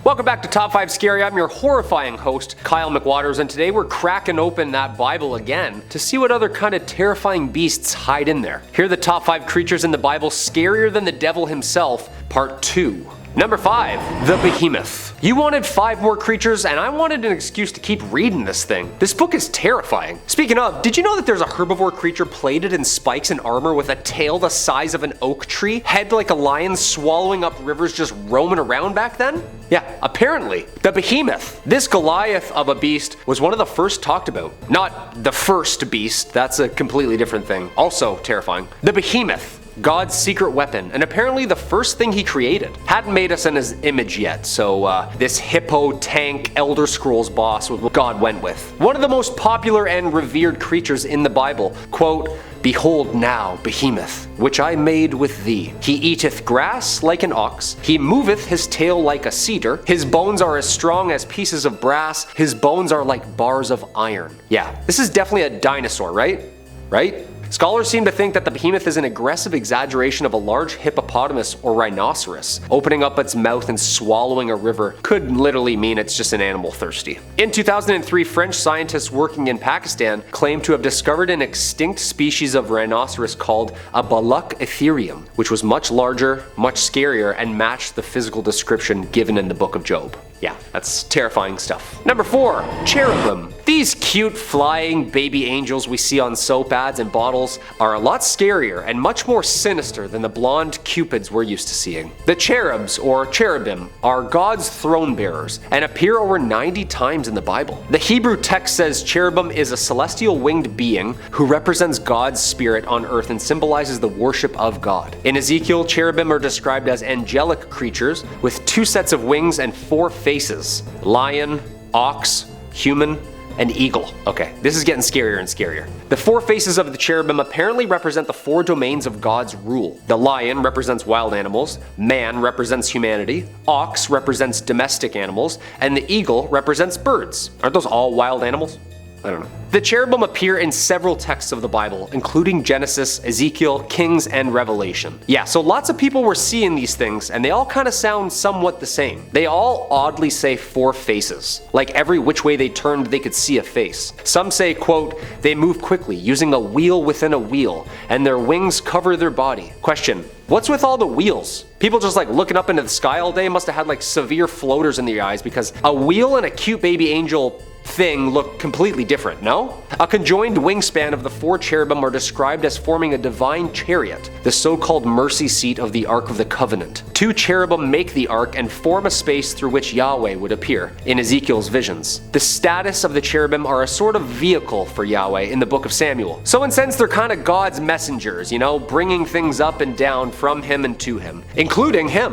Welcome back to Top 5 Scary. I'm your horrifying host, Kyle McWaters, and today we're cracking open that Bible again to see what other kind of terrifying beasts hide in there. Here are the top 5 creatures in the Bible scarier than the devil himself, part 2. Number 5, the Behemoth. You wanted 5 more creatures, and I wanted an excuse to keep reading this thing. This book is terrifying. Speaking of, did you know that there's a herbivore creature plated in spikes and armor with a tail the size of an oak tree, head like a lion swallowing up rivers just roaming around back then? Yeah, apparently. The Behemoth. This Goliath of a beast was one of the first talked about. Not the first beast, that's a completely different thing. Also terrifying. The Behemoth. God's secret weapon, and apparently the first thing he created. Hadn't made us in his image yet, so this hippo tank Elder Scrolls boss was what God went with. One of the most popular and revered creatures in the Bible. Quote, "Behold now Behemoth, which I made with thee. He eateth grass like an ox, he moveth his tail like a cedar, his bones are as strong as pieces of brass, his bones are like bars of iron." Yeah, this is definitely a dinosaur, right? Right? Scholars seem to think that the behemoth is an aggressive exaggeration of a large hippopotamus or rhinoceros. Opening up its mouth and swallowing a river could literally mean it's just an animal thirsty. In 2003, French scientists working in Pakistan claimed to have discovered an extinct species of rhinoceros called a Balak Ethereum, which was much larger, much scarier, and matched the physical description given in the Book of Job. Yeah, that's terrifying stuff. Number 4, Cherubim. These cute flying baby angels we see on soap ads and bottles are a lot scarier and much more sinister than the blonde cupids we're used to seeing. The cherubs, or cherubim, are God's throne bearers and appear over 90 times in the Bible. The Hebrew text says cherubim is a celestial winged being who represents God's spirit on earth and symbolizes the worship of God. In Ezekiel, cherubim are described as angelic creatures with 2 sets of wings and 4 faces: lion, ox, human, and eagle. Okay, this is getting scarier and scarier. The 4 faces of the cherubim apparently represent the 4 domains of God's rule. The lion represents wild animals, man represents humanity, ox represents domestic animals, and the eagle represents birds. Aren't those all wild animals? I don't know. The cherubim appear in several texts of the Bible, including Genesis, Ezekiel, Kings, and Revelation. Yeah, so lots of people were seeing these things, and they all kind of sound somewhat the same. They all oddly say 4 faces. Like every which way they turned, they could see a face. Some say, quote, "They move quickly, using a wheel within a wheel, and their wings cover their body." Question, what's with all the wheels? People just like looking up into the sky all day must have had like severe floaters in their eyes, because a wheel and a cute baby angel thing look completely different, no? A conjoined wingspan of the 4 cherubim are described as forming a divine chariot, the so-called mercy seat of the Ark of the Covenant. 2 cherubim make the ark and form a space through which Yahweh would appear in Ezekiel's visions. The status of the cherubim are a sort of vehicle for Yahweh in the book of Samuel. So in a sense, they're kind of God's messengers, you know, bringing things up and down from him and to him, including him.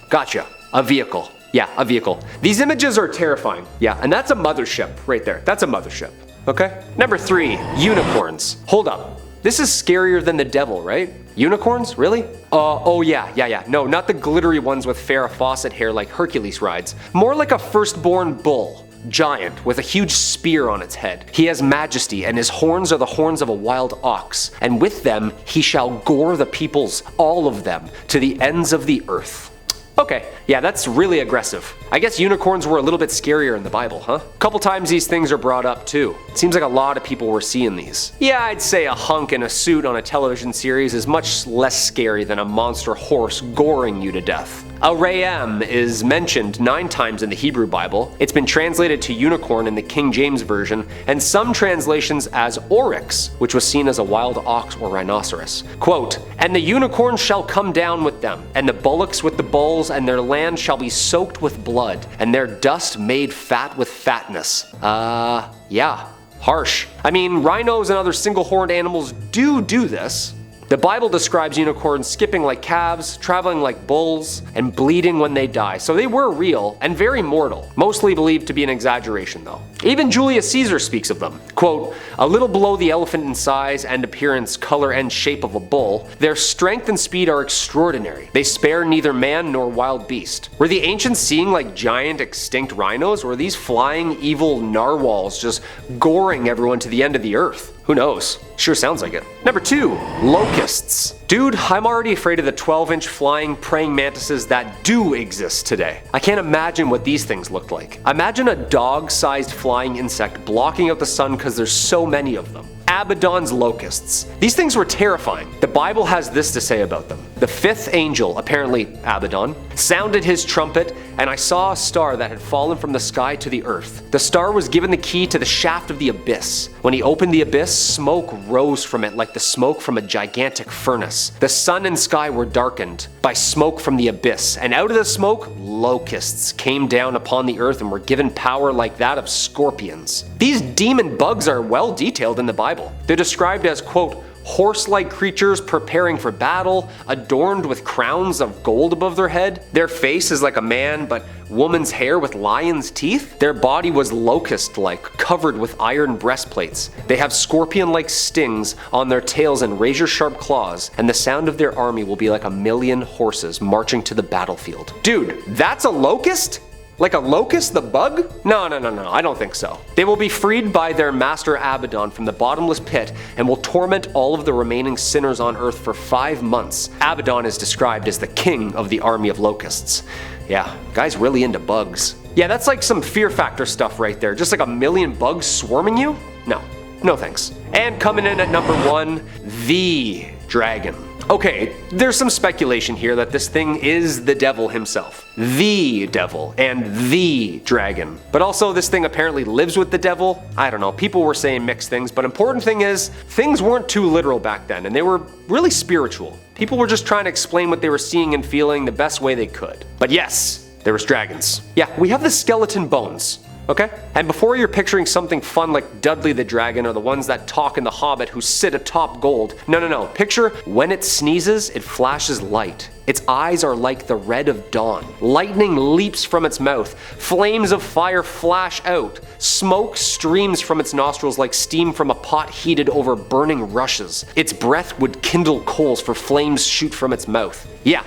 Gotcha. A vehicle. Yeah, a vehicle. These images are terrifying. Yeah, and that's a mothership right there. That's a mothership. Okay? Number 3, unicorns. Hold up. This is scarier than the devil, right? Unicorns? Really? Oh yeah. No, not the glittery ones with Farrah Fawcett hair like Hercules rides. More like a firstborn bull. Giant, with a huge spear on its head. He has majesty, and his horns are the horns of a wild ox, and with them he shall gore the peoples, all of them, to the ends of the earth. Okay, yeah, that's really aggressive. I guess unicorns were a little bit scarier in the Bible, huh? A couple times these things are brought up too. It seems like a lot of people were seeing these. Yeah, I'd say a hunk in a suit on a television series is much less scary than a monster horse goring you to death. A ram is mentioned 9 times in the Hebrew Bible. It's been translated to unicorn in the King James Version, and some translations as oryx, which was seen as a wild ox or rhinoceros. Quote, "And the unicorn shall come down with them, and the bullocks with the bulls, and their land shall be soaked with blood, and their dust made fat with fatness." Yeah, harsh. I mean, rhinos and other single-horned animals do this. The Bible describes unicorns skipping like calves, traveling like bulls, and bleeding when they die, so they were real and very mortal, mostly believed to be an exaggeration though. Even Julius Caesar speaks of them. Quote, "A little below the elephant in size and appearance, color, and shape of a bull, their strength and speed are extraordinary. They spare neither man nor wild beast." Were the ancients seeing like giant extinct rhinos, or were these flying evil narwhals just goring everyone to the end of the earth? Who knows? Sure sounds like it. Number 2, locusts. Dude, I'm already afraid of the 12-inch flying praying mantises that do exist today. I can't imagine what these things looked like. Imagine a dog-sized flying insect blocking out the sun because there's so many of them. Abaddon's locusts. These things were terrifying. The Bible has this to say about them. The 5th angel, apparently Abaddon, sounded his trumpet, and I saw a star that had fallen from the sky to the earth. The star was given the key to the shaft of the abyss. When he opened the abyss, smoke rose from it like the smoke from a gigantic furnace. The sun and sky were darkened by smoke from the abyss, and out of the smoke, locusts came down upon the earth and were given power like that of scorpions. These demon bugs are well detailed in the Bible. They're described as, quote, horse-like creatures preparing for battle, adorned with crowns of gold above their head. Their face is like a man, but woman's hair with lion's teeth. Their body was locust-like, covered with iron breastplates. They have scorpion-like stings on their tails and razor-sharp claws, and the sound of their army will be like 1,000,000 horses marching to the battlefield. Dude, that's a locust? Like a locust, the bug? No, I don't think so. They will be freed by their master Abaddon from the bottomless pit and will torment all of the remaining sinners on earth for 5 months. Abaddon is described as the king of the army of locusts. Yeah, guy's really into bugs. Yeah, that's like some Fear Factor stuff right there. Just like 1,000,000 bugs swarming you? No thanks. And coming in at number 1, the dragon. Okay, there's some speculation here that this thing is the devil himself. The devil and the dragon. But also this thing apparently lives with the devil. I don't know, people were saying mixed things, but important thing is, things weren't too literal back then, and they were really spiritual. People were just trying to explain what they were seeing and feeling the best way they could. But yes, there was dragons. Yeah, we have the skeleton bones. Okay? And before you're picturing something fun like Dudley the Dragon or the ones that talk in The Hobbit who sit atop gold. No. Picture when it sneezes, it flashes light. Its eyes are like the red of dawn. Lightning leaps from its mouth. Flames of fire flash out. Smoke streams from its nostrils like steam from a pot heated over burning rushes. Its breath would kindle coals, for flames shoot from its mouth. Yeah,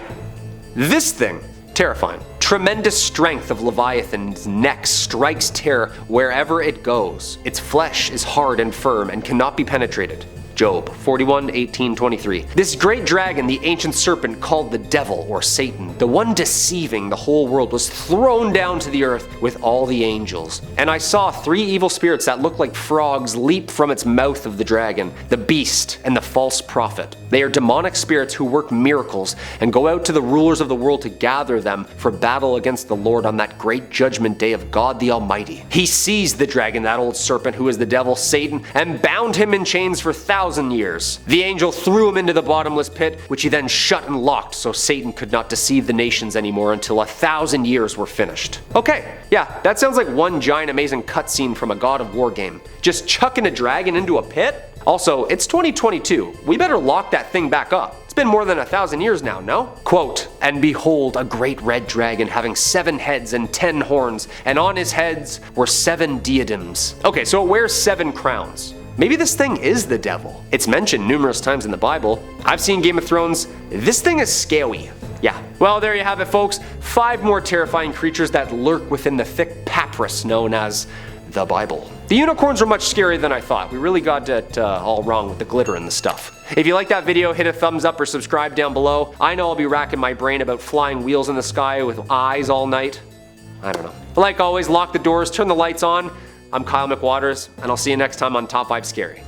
this thing. Terrifying. Tremendous strength of Leviathan's neck strikes terror wherever it goes. Its flesh is hard and firm and cannot be penetrated. Job 41:18-23. This great dragon, the ancient serpent called the devil or Satan, the one deceiving the whole world, was thrown down to the earth with all the angels. And I saw 3 evil spirits that looked like frogs leap from its mouth of the dragon, the beast and the false prophet. They are demonic spirits who work miracles and go out to the rulers of the world to gather them for battle against the Lord on that great judgment day of God the Almighty. He seized the dragon, that old serpent who is the devil, Satan, and bound him in chains for 1,000 years. The angel threw him into the bottomless pit, which he then shut and locked so Satan could not deceive the nations anymore until 1,000 years were finished. Okay, yeah, that sounds like one giant amazing cutscene from a God of War game. Just chucking a dragon into a pit? Also, it's 2022. We better lock that thing back up. It's been more than 1,000 years now, no? Quote, and behold, a great red dragon having 7 heads and 10 horns, and on his heads were 7 diadems. Okay, so it wears 7 crowns. Maybe this thing is the devil. It's mentioned numerous times in the Bible. I've seen Game of Thrones. This thing is scary. Yeah. Well, there you have it, folks. 5 more terrifying creatures that lurk within the thick papyrus known as the Bible. The unicorns are much scarier than I thought. We really got it all wrong with the glitter and the stuff. If you like that video, hit a thumbs up or subscribe down below. I know I'll be racking my brain about flying wheels in the sky with eyes all night. I don't know. Like always, lock the doors, turn the lights on. I'm Kyle McWaters, and I'll see you next time on Top 5 Scary.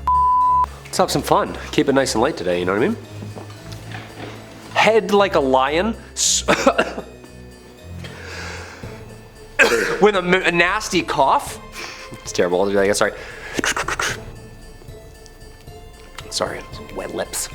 Let's have some fun. Keep it nice and light today, you know what I mean? Head like a lion. With a nasty cough. It's terrible. Sorry. Sorry. Wet lips.